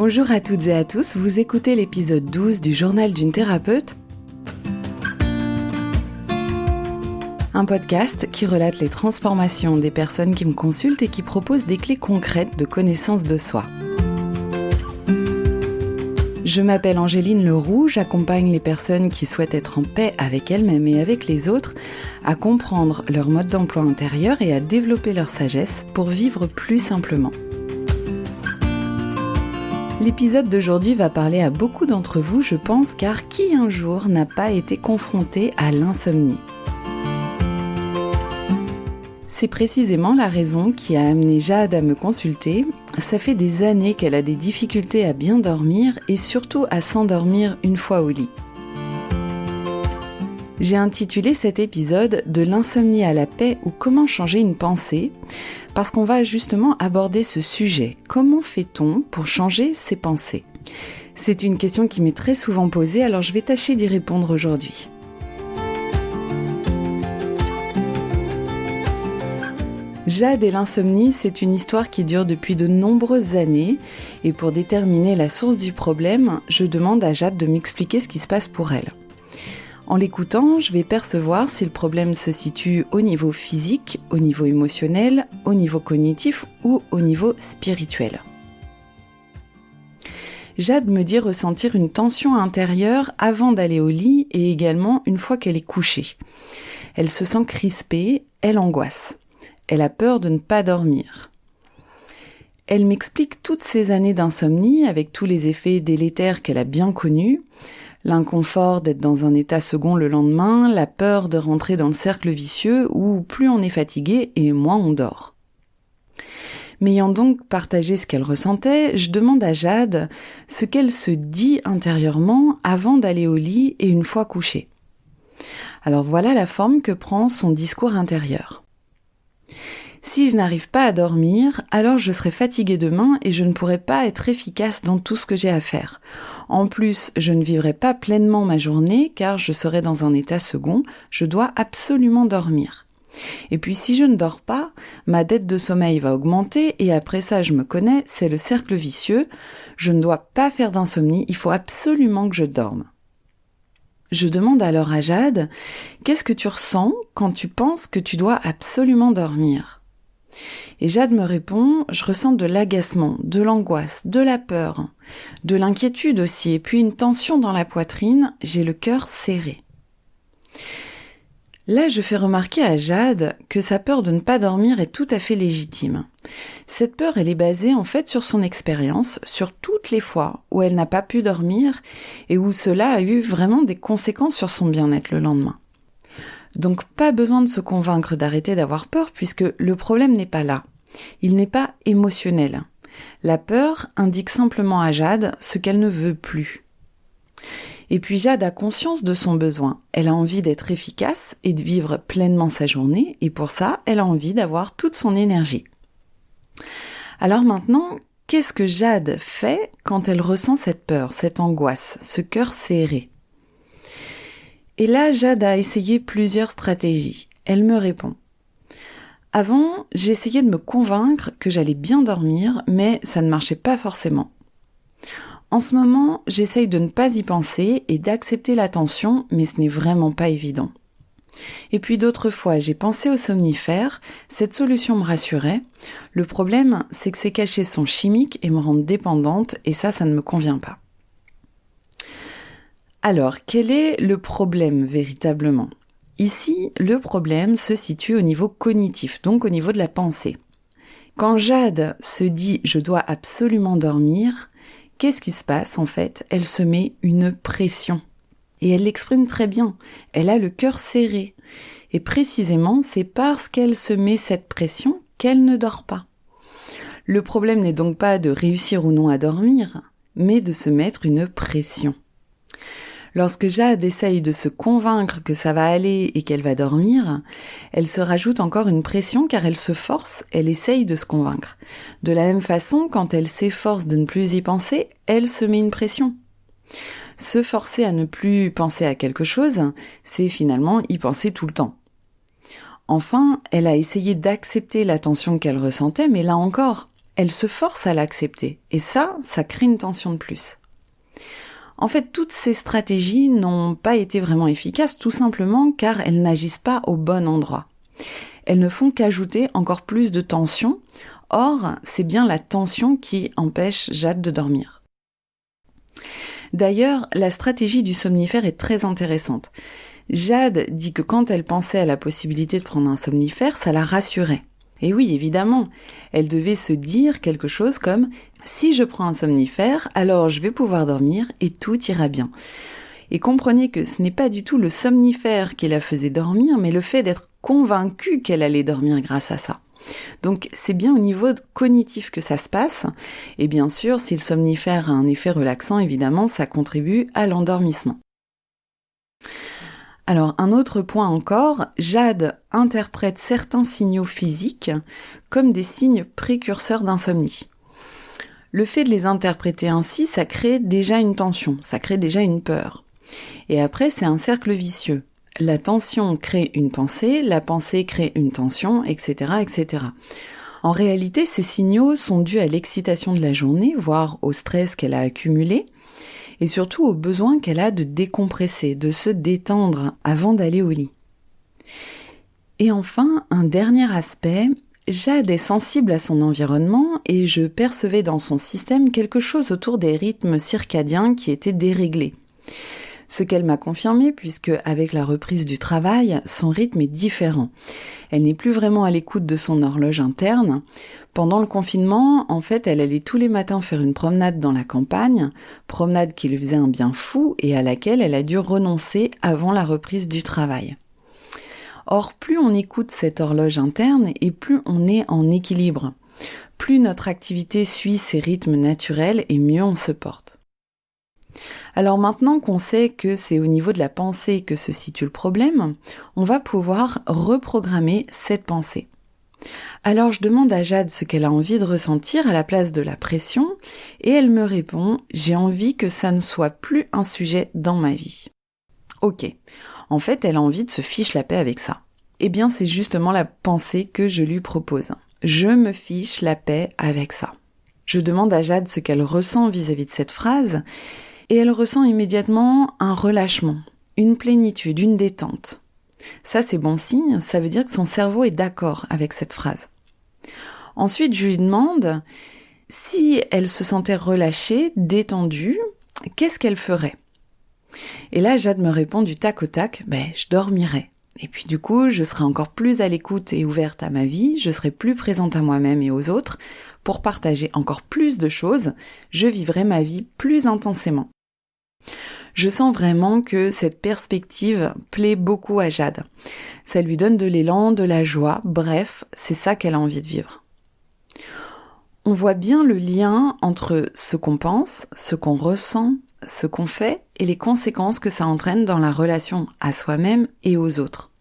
Bonjour à toutes et à tous, vous écoutez l'épisode 12 du Journal d'une thérapeute, un podcast qui relate les transformations des personnes qui me consultent et qui propose des clés concrètes de connaissance de soi. Je m'appelle Angéline Leroux, j'accompagne les personnes qui souhaitent être en paix avec elles-mêmes et avec les autres, à comprendre leur mode d'emploi intérieur et à développer leur sagesse pour vivre plus simplement. L'épisode d'aujourd'hui va parler à beaucoup d'entre vous, je pense, car qui un jour n'a pas été confronté à l'insomnie ? C'est précisément la raison qui a amené Jade à me consulter. Ça fait des années qu'elle a des difficultés à bien dormir et surtout à s'endormir une fois au lit. J'ai intitulé cet épisode « De l'insomnie à la paix ou comment changer une pensée ?» parce qu'on va justement aborder ce sujet. Comment fait-on pour changer ses pensées ? C'est une question qui m'est très souvent posée, alors je vais tâcher d'y répondre aujourd'hui. Jade et l'insomnie, c'est une histoire qui dure depuis de nombreuses années et pour déterminer la source du problème, je demande à Jade de m'expliquer ce qui se passe pour elle. En l'écoutant, je vais percevoir si le problème se situe au niveau physique, au niveau émotionnel, au niveau cognitif ou au niveau spirituel. Jade me dit ressentir une tension intérieure avant d'aller au lit et également une fois qu'elle est couchée. Elle se sent crispée, elle angoisse. Elle a peur de ne pas dormir. Elle m'explique toutes ces années d'insomnie avec tous les effets délétères qu'elle a bien connus, l'inconfort d'être dans un état second le lendemain, la peur de rentrer dans le cercle vicieux où plus on est fatigué et moins on dort. M'ayant donc partagé ce qu'elle ressentait, je demande à Jade ce qu'elle se dit intérieurement avant d'aller au lit et une fois couchée. Alors voilà la forme que prend son discours intérieur. Si je n'arrive pas à dormir, alors je serai fatiguée demain et je ne pourrai pas être efficace dans tout ce que j'ai à faire. En plus, je ne vivrai pas pleinement ma journée car je serai dans un état second, je dois absolument dormir. Et puis si je ne dors pas, ma dette de sommeil va augmenter et après ça, je me connais, c'est le cercle vicieux. Je ne dois pas faire d'insomnie, il faut absolument que je dorme. Je demande alors à Jade, qu'est-ce que tu ressens quand tu penses que tu dois absolument dormir ? Et Jade me répond, je ressens de l'agacement, de l'angoisse, de la peur, de l'inquiétude aussi, et puis une tension dans la poitrine, j'ai le cœur serré. Là, je fais remarquer à Jade que sa peur de ne pas dormir est tout à fait légitime. Cette peur, elle est basée en fait sur son expérience, sur toutes les fois où elle n'a pas pu dormir et où cela a eu vraiment des conséquences sur son bien-être le lendemain. Donc pas besoin de se convaincre d'arrêter d'avoir peur puisque le problème n'est pas là. Il n'est pas émotionnel. La peur indique simplement à Jade ce qu'elle ne veut plus. Et puis Jade a conscience de son besoin. Elle a envie d'être efficace et de vivre pleinement sa journée et pour ça, elle a envie d'avoir toute son énergie. Alors maintenant, qu'est-ce que Jade fait quand elle ressent cette peur, cette angoisse, ce cœur serré ? Et là, Jade a essayé plusieurs stratégies. Elle me répond. Avant, j'essayais de me convaincre que j'allais bien dormir, mais ça ne marchait pas forcément. En ce moment, j'essaye de ne pas y penser et d'accepter la tension, mais ce n'est vraiment pas évident. Et puis d'autres fois, j'ai pensé aux somnifères, cette solution me rassurait. Le problème, c'est que ces cachets sont chimiques et me rendent dépendante, et ça ne me convient pas. Alors, quel est le problème véritablement ? Ici, le problème se situe au niveau cognitif, donc au niveau de la pensée. Quand Jade se dit « je dois absolument dormir », qu'est-ce qui se passe en fait ? Elle se met une pression. Et elle l'exprime très bien. Elle a le cœur serré. Et précisément, c'est parce qu'elle se met cette pression qu'elle ne dort pas. Le problème n'est donc pas de réussir ou non à dormir, mais de se mettre une pression. Lorsque Jade essaye de se convaincre que ça va aller et qu'elle va dormir, elle se rajoute encore une pression car elle se force, elle essaye de se convaincre. De la même façon, quand elle s'efforce de ne plus y penser, elle se met une pression. Se forcer à ne plus penser à quelque chose, c'est finalement y penser tout le temps. Enfin, elle a essayé d'accepter la tension qu'elle ressentait, mais là encore, elle se force à l'accepter. Et ça crée une tension de plus. En fait, toutes ces stratégies n'ont pas été vraiment efficaces, tout simplement car elles n'agissent pas au bon endroit. Elles ne font qu'ajouter encore plus de tension. Or, c'est bien la tension qui empêche Jade de dormir. D'ailleurs, la stratégie du somnifère est très intéressante. Jade dit que quand elle pensait à la possibilité de prendre un somnifère, ça la rassurait. Et oui, évidemment, elle devait se dire quelque chose comme « Si je prends un somnifère, alors je vais pouvoir dormir et tout ira bien ». Et comprenez que ce n'est pas du tout le somnifère qui la faisait dormir, mais le fait d'être convaincue qu'elle allait dormir grâce à ça. Donc c'est bien au niveau cognitif que ça se passe. Et bien sûr, si le somnifère a un effet relaxant, évidemment, ça contribue à l'endormissement. Alors, un autre point encore, Jade interprète certains signaux physiques comme des signes précurseurs d'insomnie. Le fait de les interpréter ainsi, ça crée déjà une tension, ça crée déjà une peur. Et après, c'est un cercle vicieux. La tension crée une pensée, la pensée crée une tension, etc., etc. En réalité, ces signaux sont dus à l'excitation de la journée, voire au stress qu'elle a accumulé, et surtout au besoin qu'elle a de décompresser, de se détendre avant d'aller au lit. Et enfin, un dernier aspect, Jade est sensible à son environnement et je percevais dans son système quelque chose autour des rythmes circadiens qui étaient déréglés. Ce qu'elle m'a confirmé puisque, avec la reprise du travail, son rythme est différent. Elle n'est plus vraiment à l'écoute de son horloge interne. Pendant le confinement, en fait, elle allait tous les matins faire une promenade dans la campagne, promenade qui lui faisait un bien fou et à laquelle elle a dû renoncer avant la reprise du travail. Or, plus on écoute cette horloge interne et plus on est en équilibre. Plus notre activité suit ses rythmes naturels et mieux on se porte. Alors maintenant qu'on sait que c'est au niveau de la pensée que se situe le problème, on va pouvoir reprogrammer cette pensée. Alors je demande à Jade ce qu'elle a envie de ressentir à la place de la pression et elle me répond « J'ai envie que ça ne soit plus un sujet dans ma vie ». Ok, en fait elle a envie de se fiche la paix avec ça. Eh bien c'est justement la pensée que je lui propose. Je me fiche la paix avec ça. Je demande à Jade ce qu'elle ressent vis-à-vis de cette phrase et elle ressent immédiatement un relâchement, une plénitude, une détente. Ça, c'est bon signe, ça veut dire que son cerveau est d'accord avec cette phrase. Ensuite, je lui demande si elle se sentait relâchée, détendue, qu'est-ce qu'elle ferait ? Et là, Jade me répond du tac au tac, je dormirais. Et puis du coup, je serai encore plus à l'écoute et ouverte à ma vie, je serai plus présente à moi-même et aux autres pour partager encore plus de choses, je vivrai ma vie plus intensément. Je sens vraiment que cette perspective plaît beaucoup à Jade. Ça lui donne de l'élan, de la joie, bref, c'est ça qu'elle a envie de vivre. On voit bien le lien entre ce qu'on pense, ce qu'on ressent, ce qu'on fait et les conséquences que ça entraîne dans la relation à soi-même et aux autres.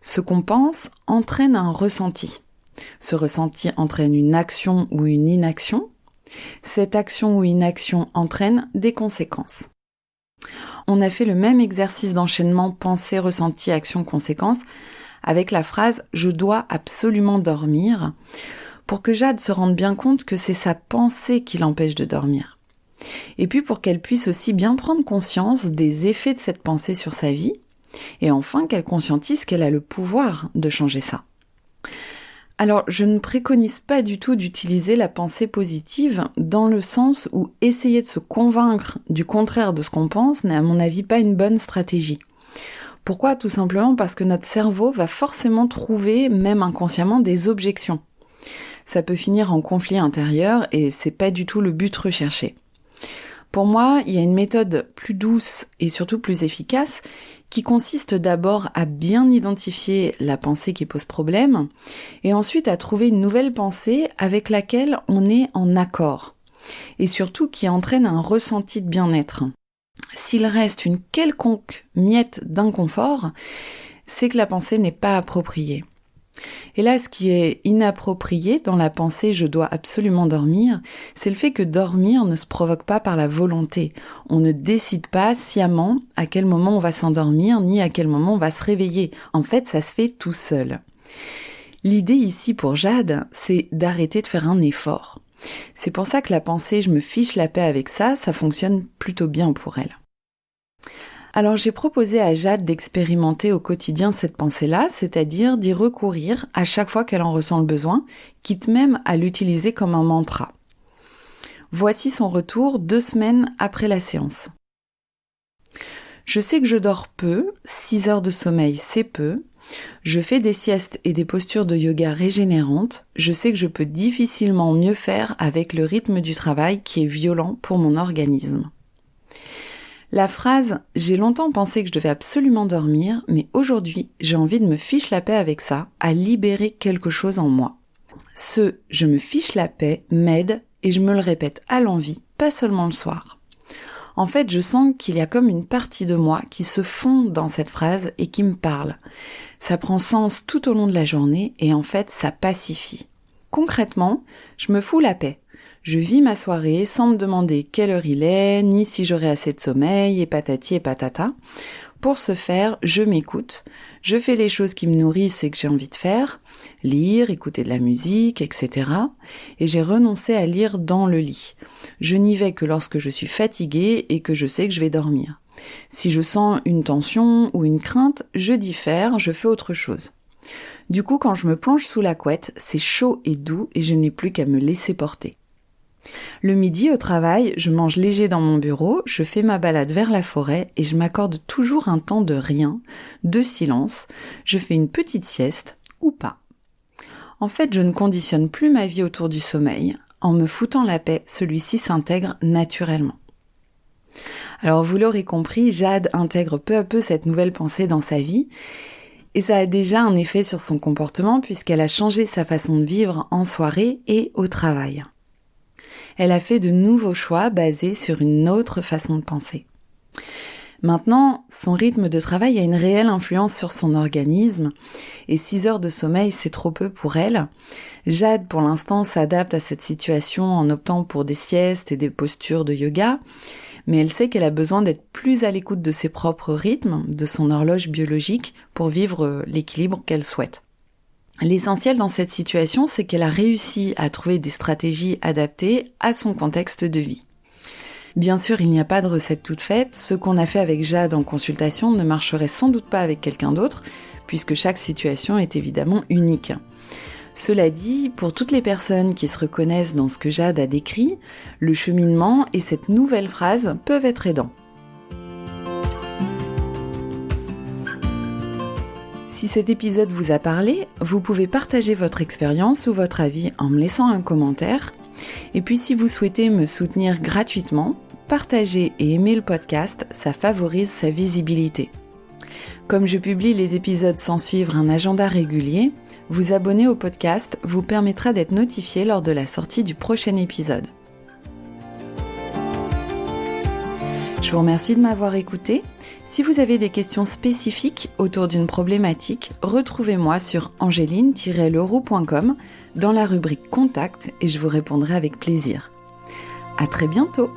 Ce qu'on pense entraîne un ressenti. Ce ressenti entraîne une action ou une inaction. Cette action ou inaction entraîne des conséquences. On a fait le même exercice d'enchaînement pensée, ressenti, action, conséquence avec la phrase « je dois absolument dormir » pour que Jade se rende bien compte que c'est sa pensée qui l'empêche de dormir. Et puis pour qu'elle puisse aussi bien prendre conscience des effets de cette pensée sur sa vie et enfin qu'elle conscientise qu'elle a le pouvoir de changer ça. Alors, je ne préconise pas du tout d'utiliser la pensée positive dans le sens où essayer de se convaincre du contraire de ce qu'on pense n'est à mon avis pas une bonne stratégie. Pourquoi ? Tout simplement parce que notre cerveau va forcément trouver, même inconsciemment, des objections. Ça peut finir en conflit intérieur et c'est pas du tout le but recherché. Pour moi, il y a une méthode plus douce et surtout plus efficace qui consiste d'abord à bien identifier la pensée qui pose problème et ensuite à trouver une nouvelle pensée avec laquelle on est en accord et surtout qui entraîne un ressenti de bien-être. S'il reste une quelconque miette d'inconfort, c'est que la pensée n'est pas appropriée. Et là, ce qui est inapproprié dans la pensée « je dois absolument dormir », c'est le fait que dormir ne se provoque pas par la volonté. On ne décide pas sciemment à quel moment on va s'endormir, ni à quel moment on va se réveiller. En fait, ça se fait tout seul. L'idée ici pour Jade, c'est d'arrêter de faire un effort. C'est pour ça que la pensée « je me fiche la paix avec ça », ça fonctionne plutôt bien pour elle. Alors j'ai proposé à Jade d'expérimenter au quotidien cette pensée-là, c'est-à-dire d'y recourir à chaque fois qu'elle en ressent le besoin, quitte même à l'utiliser comme un mantra. Voici son retour 2 semaines après la séance. Je sais que je dors peu, 6 heures de sommeil c'est peu, je fais des siestes et des postures de yoga régénérantes, je sais que je peux difficilement mieux faire avec le rythme du travail qui est violent pour mon organisme. La phrase « j'ai longtemps pensé que je devais absolument dormir, mais aujourd'hui j'ai envie de me fiche la paix avec ça » a libéré quelque chose en moi. Ce « je me fiche la paix » m'aide et je me le répète à l'envi, pas seulement le soir. En fait, je sens qu'il y a comme une partie de moi qui se fond dans cette phrase et qui me parle. Ça prend sens tout au long de la journée et en fait, ça pacifie. Concrètement, je me fous la paix. Je vis ma soirée sans me demander quelle heure il est, ni si j'aurai assez de sommeil, et patati et patata. Pour ce faire, je m'écoute, je fais les choses qui me nourrissent et que j'ai envie de faire, lire, écouter de la musique, etc. Et j'ai renoncé à lire dans le lit. Je n'y vais que lorsque je suis fatiguée et que je sais que je vais dormir. Si je sens une tension ou une crainte, je diffère, je fais autre chose. Du coup, quand je me plonge sous la couette, c'est chaud et doux et je n'ai plus qu'à me laisser porter. Le midi, au travail, je mange léger dans mon bureau, je fais ma balade vers la forêt et je m'accorde toujours un temps de rien, de silence, je fais une petite sieste ou pas. En fait, je ne conditionne plus ma vie autour du sommeil. En me foutant la paix, celui-ci s'intègre naturellement. Alors vous l'aurez compris, Jade intègre peu à peu cette nouvelle pensée dans sa vie et ça a déjà un effet sur son comportement puisqu'elle a changé sa façon de vivre en soirée et au travail. Elle a fait de nouveaux choix basés sur une autre façon de penser. Maintenant, son rythme de travail a une réelle influence sur son organisme et 6 heures de sommeil, c'est trop peu pour elle. Jade, pour l'instant, s'adapte à cette situation en optant pour des siestes et des postures de yoga, mais elle sait qu'elle a besoin d'être plus à l'écoute de ses propres rythmes, de son horloge biologique pour vivre l'équilibre qu'elle souhaite. L'essentiel dans cette situation, c'est qu'elle a réussi à trouver des stratégies adaptées à son contexte de vie. Bien sûr, il n'y a pas de recette toute faite. Ce qu'on a fait avec Jade en consultation ne marcherait sans doute pas avec quelqu'un d'autre, puisque chaque situation est évidemment unique. Cela dit, pour toutes les personnes qui se reconnaissent dans ce que Jade a décrit, le cheminement et cette nouvelle phrase peuvent être aidants. Si cet épisode vous a parlé, vous pouvez partager votre expérience ou votre avis en me laissant un commentaire. Et puis si vous souhaitez me soutenir gratuitement, partager et aimer le podcast, ça favorise sa visibilité. Comme je publie les épisodes sans suivre un agenda régulier, vous abonner au podcast vous permettra d'être notifié lors de la sortie du prochain épisode. Je vous remercie de m'avoir écouté. Si vous avez des questions spécifiques autour d'une problématique, retrouvez-moi sur angeline-leroux.com dans la rubrique Contact et je vous répondrai avec plaisir. À très bientôt!